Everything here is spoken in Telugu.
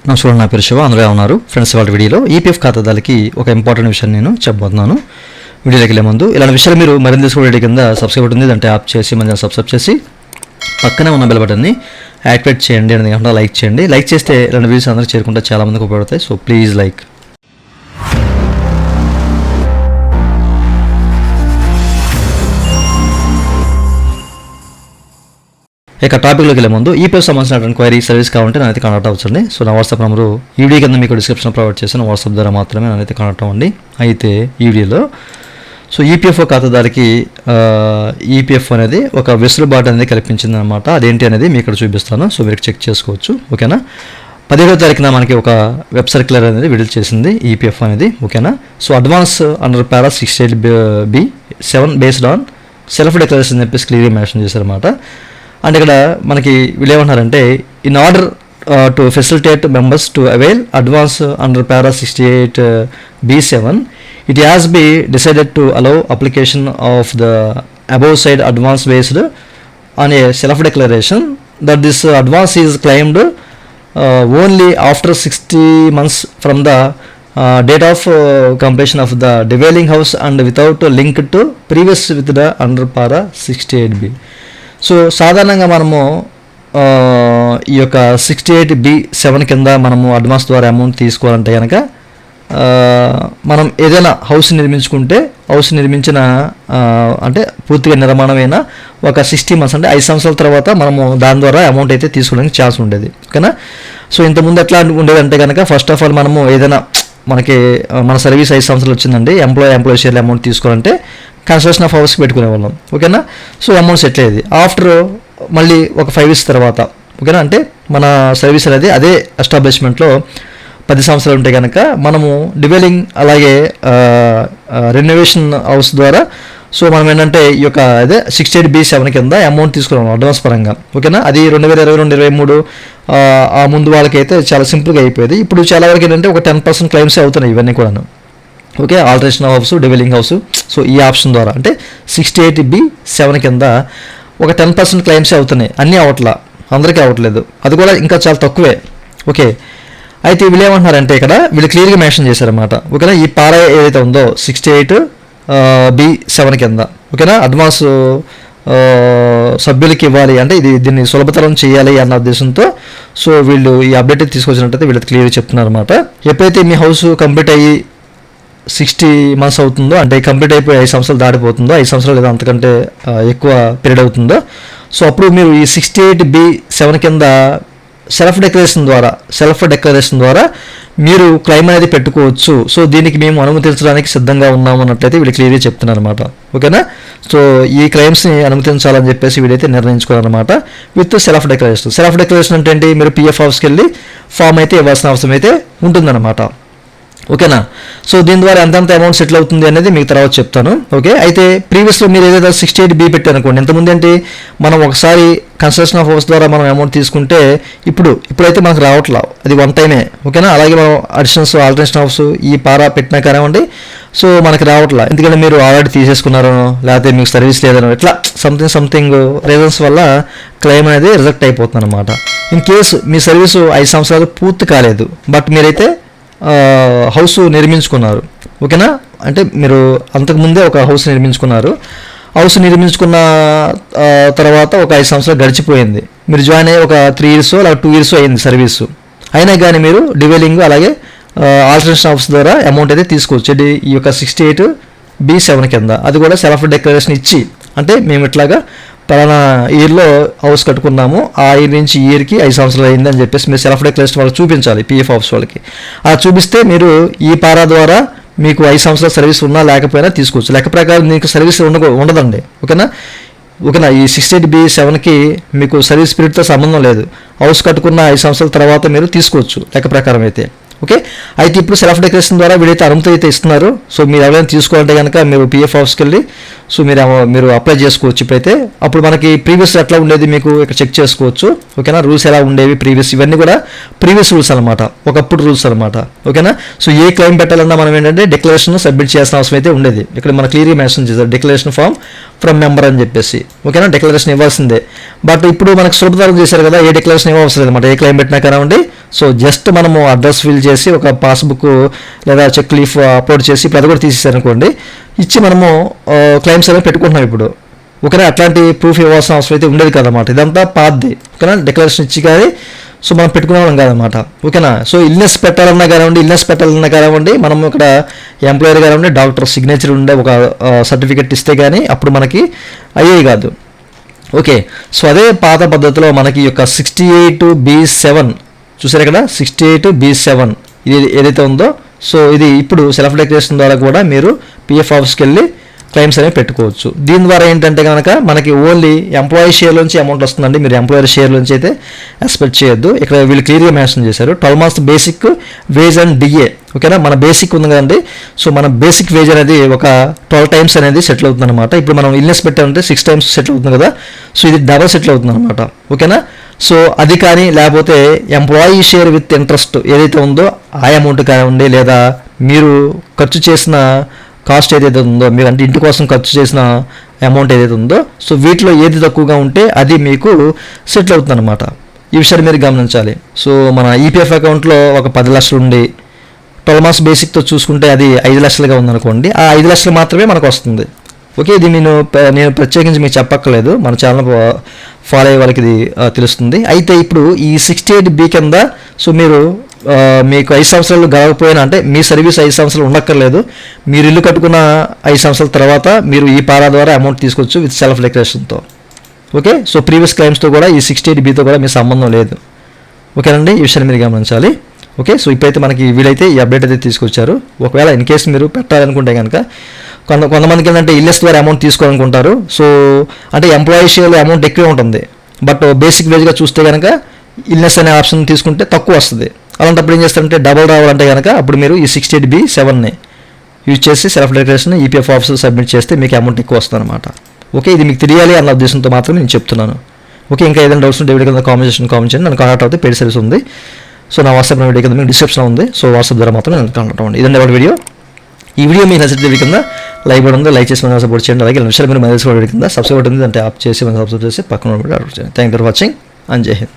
నమస్కారం, నా పేరు శివ. అందరూ ఉన్నారు ఫ్రెండ్స్. వాళ్ళ వీడియోలో ఈపీఎఫ్ ఖాతాదారులకి ఒక ఇంపార్టెంట్ విషయం నేను చెప్పబోతున్నాను. వీడియోలోకి వెళ్ళే ముందు ఇలాంటి విషయాలు మీరు మరింత తెలుసుకోవడం కింద సబ్స్క్రైబ్ ఉంటుంది, అంటే యాప్ చేసి మన సబ్స్క్రైబ్ చేసి పక్కనే ఉన్న బెల్ బటన్ని యాక్టివేట్ చేయండి. అని లైక్ చేయండి. లైక్ చేస్తే ఇలాంటి వీడియోస్ అందరూ చేరుకుంటే చాలా మందికి ఉపయోగపడతాయి. So please like. ఇక టాపిక్లోకి వెళ్ళే ముందు ఈపీఎఫ్ సంబంధించిన క్వైరీ సర్వీస్ కావాలంటే నేనైతే కాంటాక్ట్ అవ్వచ్చండి. సో నా వాట్సాప్ నెంబరు ఈ వీడియో కింద మీకు డిస్క్రిప్షన్ ప్రొవైడ్ చేసిన వాట్సాప్ ద్వారా మాత్రమే నేనైతే కాంటాక్ట్ అవ్వండి. అయితే ఈ వీడియోలో సో ఈపీఎఫ్ ఖాతాదారికి ఈపీఎఫ్ అనేది ఒక వెసులుబాటు అనేది కల్పించింది అనమాట. అదేంటి అనేది మీకు ఇక్కడ చూపిస్తాను. సో మీరు చెక్ చేసుకోవచ్చు. ఓకేనా. 17వ తారీఖున మనకి ఒక వెబ్ సర్క్యులర్ అనేది విడుదల చేసింది ఈపీఎఫ్ అనేది. ఓకేనా. So advance under para 68B7 based on self declaration చెప్పేసి క్లియర్గా మెన్షన్ చేశారన్నమాట. అండ్ ఇక్కడ మనకి వీళ్ళు ఏమంటున్నారంటే, in order to facilitate members to avail advance under para 68B7 it has been decided to allow application of the above side advance based on a self declaration that this advance is claimed only after 60 months from the date of completion of the dwelling house and without link to previous with the under para 68B. So సాధారణంగా మనము ఈ యొక్క 68B7 కింద మనము అడ్వాన్స్ ద్వారా అమౌంట్ తీసుకోవాలంటే కనుక మనం ఏదైనా హౌస్ నిర్మించుకుంటే హౌస్ నిర్మించిన అంటే పూర్తిగా నిర్మాణమైన ఒక 60 months అంటే 5 సంవత్సరాల తర్వాత మనము దాని ద్వారా అమౌంట్ అయితే తీసుకోవడానికి ఛాన్స్ ఉండేది. ఓకేనా. సో ఇంతకుముందు ఎట్లా ఉండేదంటే కనుక ఫస్ట్ ఆఫ్ ఆల్ మనము ఏదైనా మనకి మన సర్వీస్ 5 సంవత్సరాలు వచ్చిందండి, ఎంప్లాయీ షేర్లు అమౌంట్ తీసుకోవాలంటే కన్స్ట్రక్షన్ ఆఫ్ హౌస్కి పెట్టుకునే వాళ్ళం. ఓకేనా. సో అమౌంట్ సెట్ అయ్యేది. ఆఫ్టర్ మళ్ళీ ఒక 5 years తర్వాత, ఓకేనా, అంటే మన సర్వీస్ అనేది అదే ఎస్టాబ్లిష్మెంట్లో 10 సంవత్సరాలు ఉంటే కనుక మనము డివెలింగ్ అలాగే రెనోవేషన్ హౌస్ ద్వారా సో మనం ఏంటంటే ఈ యొక్క అదే 68B7 కింద అమౌంట్ తీసుకున్నాం అడ్వాన్స్ పరంగా. ఓకేనా. అది 2022-23 ఆ ముందు వాళ్ళకైతే చాలా సింపుల్గా అయిపోయేది. ఇప్పుడు చాలా వరకు ఏంటంటే ఒక 10% క్లెయిమ్స్ అవుతున్నాయి ఇవన్నీ కూడాను. Okay. Alteration house, dwelling house. So ఈ ఆప్షన్ ద్వారా అంటే 68B7 కింద ఒక 10% క్లెయిమ్స్ అవుతున్నాయి. అన్నీ అవట్లా, అందరికీ అవ్వట్లేదు. అది కూడా ఇంకా చాలా తక్కువే. ఓకే. అయితే వీళ్ళు ఏమంటున్నారంటే ఇక్కడ వీళ్ళు క్లియర్గా మెన్షన్ చేశారన్నమాట. ఓకేనా. ఈ పారా ఏదైతే ఉందో 68B7 కింద, ఓకేనా, అడ్వాన్స్ సభ్యులకి ఇవ్వాలి అంటే దీన్ని సులభతరం చేయాలి అన్న ఉద్దేశంతో సో వీళ్ళు ఈ అప్డేట్ తీసుకొచ్చినట్టయితే వీళ్ళు క్లియర్గా చెప్తున్నారు అనమాట. ఎప్పుడైతే మీ హౌస్ కంప్లీట్ అయ్యి 60 months అవుతుందో, అంటే కంప్లీట్ అయిపోయి 5 సంవత్సరాలు దాటిపోతుందో, 5 సంవత్సరాలు లేదా అంతకంటే ఎక్కువ పీరియడ్ అవుతుందో, సో అప్పుడు మీరు ఈ 68B7 కింద సెల్ఫ్ డెక్లరేషన్ ద్వారా మీరు క్లెయిమ్ అనేది పెట్టుకోవచ్చు. సో దీనికి మేము అనుమతించడానికి సిద్ధంగా ఉన్నాము అన్నట్లయితే వీళ్ళు క్లియర్గా చెప్తున్నారు అనమాట. ఓకేనా. సో ఈ క్లెయిమ్స్ని అనుమతించాలని చెప్పేసి వీళ్ళైతే నిర్ణయించుకోవాలన్నమాట విత్ సెల్ఫ్ డెక్లరేషన్ అంటే ఏంటి, మీరు పిఎఫ్ ఆఫీస్కి వెళ్ళి ఫామ్ అయితే ఇవ్వాల్సిన అవసరం అయితే ఉంటుందన్నమాట. ఓకేనా. సో దీని ద్వారా ఎంతంత అమౌంట్ సెటిల్ అవుతుంది అనేది మీకు తర్వాత చెప్తాను. ఓకే. అయితే ప్రీవియస్లో మీరు ఏదైతే 68B పెట్టారనుకోండి, ఇంతకుముందు ఏంటి మనం ఒకసారి కన్స్ట్రక్షన్ ఆఫ్ హౌస్ ద్వారా మనం అమౌంట్ తీసుకుంటే ఇప్పుడైతే మనకు రావట్లా, అది వన్ టైమే. ఓకేనా. అలాగే మనం అడిషనల్స్, ఆల్టరేషన్ హౌస్ ఈ పారా పెట్టినా కానివ్వండి, సో మనకి రావట్లా. ఎందుకంటే మీరు ఆల్రెడీ తీసేసుకున్నారనో లేకపోతే మీకు సర్వీస్ లేదనో ఇట్లా సంథింగ్ రీజన్స్ వల్ల క్లెయిమ్ అనేది రిజెక్ట్ అయిపోతుంది అనమాట. ఇన్ కేసు మీ సర్వీసు 5 సంవత్సరాలు పూర్తి కాలేదు, బట్ మీరైతే హౌస్ నిర్మించుకున్నారు. ఓకేనా. అంటే మీరు అంతకుముందే ఒక హౌస్ నిర్మించుకున్న తర్వాత ఒక 5 సంవత్సరాలు గడిచిపోయింది, మీరు జాయిన్ అయ్యి ఒక 3 years లేదా 2 years అయింది సర్వీసు, అయినా కానీ మీరు డివెలింగ్ అలాగే ఆల్టరేషన్ హౌస్ ద్వారా అమౌంట్ అయితే తీసుకోవచ్చు. ఈ యొక్క 68B7 కింద అది కూడా సెల్ఫ్ డెక్లరేషన్ ఇచ్చి, అంటే మేము ఇట్లాగా పలానా ఇయర్లో హౌస్ కట్టుకున్నాము, ఆ ఇయర్ నుంచి ఈ ఇయర్కి 5 సంవత్సరాలు అయింది అని చెప్పేసి మీరు సెల్ఫ్ డెక్లరేషన్ వాళ్ళకి చూపించాలి, పిఎఫ్ ఆఫీస్ వాళ్ళకి. అలా చూపిస్తే మీరు ఈ పారా ద్వారా మీకు 5 సంవత్సరాల సర్వీస్ ఉన్నా లేకపోయినా తీసుకోవచ్చు. లెక్క ప్రకారం మీకు సర్వీస్ ఉండదండి. ఓకేనా. ఈ 68B7కి మీకు సర్వీస్ పీరియడ్తో సంబంధం లేదు. హౌస్ కట్టుకున్న 5 సంవత్సరాల తర్వాత మీరు తీసుకోవచ్చు లెక్క ప్రకారం అయితే. ఓకే. అయితే ఇప్పుడు సెల్ఫ్ డెక్లరేషన్ ద్వారా వీడైతే అనుమతి అయితే ఇస్తున్నారు. సో మీరు ఎవరైనా తీసుకోవాలంటే కనుక మీరు పిఎఫ్ ఆఫీస్కి వెళ్ళి సో మీరు అప్లై చేసుకోవచ్చు ఇప్పుడైతే. అప్పుడు మనకి ప్రీవియస్ ఎట్లా ఉండేది మీకు ఇక్కడ చెక్ చేసుకోవచ్చు. ఓకేనా, రూల్స్ ఎలా ఉండేవి ప్రీవియస్, ఇవన్నీ కూడా ప్రీవియస్ రూల్స్ అనమాట, ఒకప్పుడు రూల్స్ అనమాట. ఓకేనా, సో ఏ క్లెయిమ్ పెట్టాలన్నా మనం ఏంటంటే డిక్లరేషన్ సబ్మిట్ చేయాల్సిన అవసరం అయితే ఉండేది. ఇక్కడ మన క్లియర్గా మెన్షన్ చేశారు డిక్లరేషన్ ఫామ్ ఫ్రమ్ మెంబర్ అని చెప్పేసి. ఓకేనా, డిక్లరేషన్ ఇవ్వాల్సిందే. బట్ ఇప్పుడు మనకు సులభతరం చేశారు కదా, ఏ డిక్లరేషన్ ఇవ్వవలసిన అనమాట, ఏ క్లెయిమ్ పెట్టినా కానివ్వండి. సో జస్ట్ మనము అడ్రస్ ఫిల్ చేసి ఒక పాస్బుక్ లేదా చెక్ లీఫ్ అప్లోడ్ చేసి ఇప్పుడు అది కూడా తీసేసారు అనుకోండి, ఇచ్చి మనము క్లెయిమ్స్ అనేవి పెట్టుకుంటున్నాం ఇప్పుడు. ఓకేనా, అట్లాంటి ప్రూఫ్ ఇవ్వాల్సిన అవసరం అయితే ఉండేది కదన్నమాట. ఇదంతా పాతది. ఓకేనా, డిక్లరేషన్ ఇచ్చి కానీ సో మనం పెట్టుకునేవాళ్ళం కాదనమాట. ఓకేనా, సో ఇల్నెస్ పెట్టాలన్నా కానివ్వండి మనం ఇక్కడ ఎంప్లాయర్ కానివ్వండి డాక్టర్ సిగ్నేచర్ ఉండే ఒక సర్టిఫికెట్ ఇస్తే కానీ అప్పుడు మనకి అయ్యేవి కాదు. ఓకే, సో అదే పాత పద్ధతిలో మనకి యొక్క 68B7 చూసారు ఇక్కడ, 68B7 ఇది ఏదైతే ఉందో, సో ఇది ఇప్పుడు సెల్ఫ్ డిక్లరేషన్ ద్వారా కూడా మీరు పిఎఫ్ ఆఫీస్కి వెళ్ళి క్లెయిమ్స్ అనేవి పెట్టుకోవచ్చు. దీని ద్వారా ఏంటంటే కనుక మనకి ఓన్లీ ఎంప్లాయీ షేర్ నుంచి అమౌంట్ వస్తుందండి, మీరు ఎంప్లాయర్ షేర్ నుంచి అయితే ఎక్స్పెక్ట్ చేయొద్దు. ఇక్కడ వీళ్ళు క్లియర్గా మెన్షన్ చేశారు 12 months basic wage and DA. ఓకేనా, మన బేసిక్ ఉంది కదండి, సో మన బేసిక్ వేజ్ అనేది ఒక 12 times అనేది సెటిల్ అవుతుంది అనమాట. ఇప్పుడు మనం ఇల్నెస్ పెట్టామంటే 6 times సెటిల్ అవుతుంది కదా, సో ఇది డబల్ సెటిల్ అవుతుంది అనమాట. ఓకేనా, సో అది కానీ లేకపోతే ఎంప్లాయీ షేర్ విత్ ఇంట్రెస్ట్ ఏదైతే ఉందో ఆ అమౌంట్ కానివ్వండి, లేదా మీరు ఖర్చు చేసిన కాస్ట్ ఏదైతే ఉందో, మీరు అంటే ఇంటి కోసం ఖర్చు చేసిన అమౌంట్ ఏదైతే ఉందో, సో వీటిలో ఏది తక్కువగా ఉంటే అది మీకు సెటిల్ అవుతుంది అనమాట. ఈ విషయాన్ని మీరు గమనించాలి. సో మన ఈపీఎఫ్ అకౌంట్లో ఒక 10 లక్షలు ఉండి 12 months బేసిక్తో చూసుకుంటే అది 5 లక్షలుగా ఉందనుకోండి, ఆ 5 లక్షలు మాత్రమే మనకు వస్తుంది. ఓకే, ఇది నేను ప్రత్యేకించి మీకు చెప్పక్కర్లేదు, మన ఛానల్ ఫాలో అయ్యే వాళ్ళకి ఇది తెలుస్తుంది. అయితే ఇప్పుడు ఈ 68B కింద సో మీరు మీకు 5 సంవత్సరాలు గడవకపోయినా, అంటే మీ సర్వీస్ 5 సంవత్సరాలు ఉండక్కర్లేదు, మీరు ఇల్లు కట్టుకున్న 5 సంవత్సరాల తర్వాత మీరు ఈ పారా ద్వారా అమౌంట్ తీసుకోవచ్చు విత్ సెల్ఫ్ డిక్లరేషన్తో. ఓకే, సో ప్రీవియస్ క్లైమ్స్తో కూడా ఈ 68B తో కూడా మీ సంబంధం లేదు. ఓకేనండి, ఈ విషయాన్ని మీరు గమనించాలి. ఓకే, సో ఇప్పుడైతే మనకి వీలైతే ఈ అప్డేట్ అయితే తీసుకొచ్చారు. ఒకవేళ ఇన్ కేసు మీరు పెట్టాలనుకుంటే కనుక కొంతమందికి ఏంటంటే ఇల్నెస్ ద్వారా అమౌంట్ తీసుకోవాలనుకుంటారు. సో అంటే ఎంప్లాయీ షేర్లో అమౌంట్ ఎక్కువే ఉంటుంది, బట్ బేసిక్ వేజ్గా చూస్తే కనుక ఇల్నెస్ అనే ఆప్షన్ తీసుకుంటే తక్కువ వస్తుంది. అలాంటప్పుడు ఏం చేస్తారంటే డబల్ రావాలంటే కనుక అప్పుడు మీరు ఈ 68B7ని యూజ్ చేసి సెల్ఫ్ డిక్లరేషన్ ఈపీఎఫ్ ఆఫీస్లో సబ్మిట్ చేస్తే మీకు అమౌంట్ ఎక్కువ వస్తుంది అనమాట. ఓకే, ఇది మీకు తెలియాలి అన్న ఉద్దేశంతో మాత్రమే నేను చెప్తున్నాను. ఓకే, ఇంకా ఏదైనా డౌట్స్ ఉంటే వీడియో కింద కామెంట్ చేయండి, నన్ను కాంటాక్ట్ అవుతే పెయిడ్ సర్వీస్ ఉంది. సో నా వాట్సాప్ వీడియో కింద మీకు డిస్క్రిప్షన్ ఉంది, సో వాట్సాప్ ద్వారా మాత్రం నేను కాంటాక్ట్ అవ్వండి. ఇదండి ఎవరి వీడియో. ఈ వీడియో మీకు నచ్చితే వీడియో కింద లైక్ బటన్ ఉంది, లైక్ చేసి మన సపోర్ట్ చేయండి. అలాగే విషయాలు మీరు మన వీడియో కింద సబ్స్క్రైబ్ ఉంటుంది, అంటే ఆప్ చేసి మన సబ్స్క్రైబ్ చేసి పక్కన thank you for watching and జై హింద్.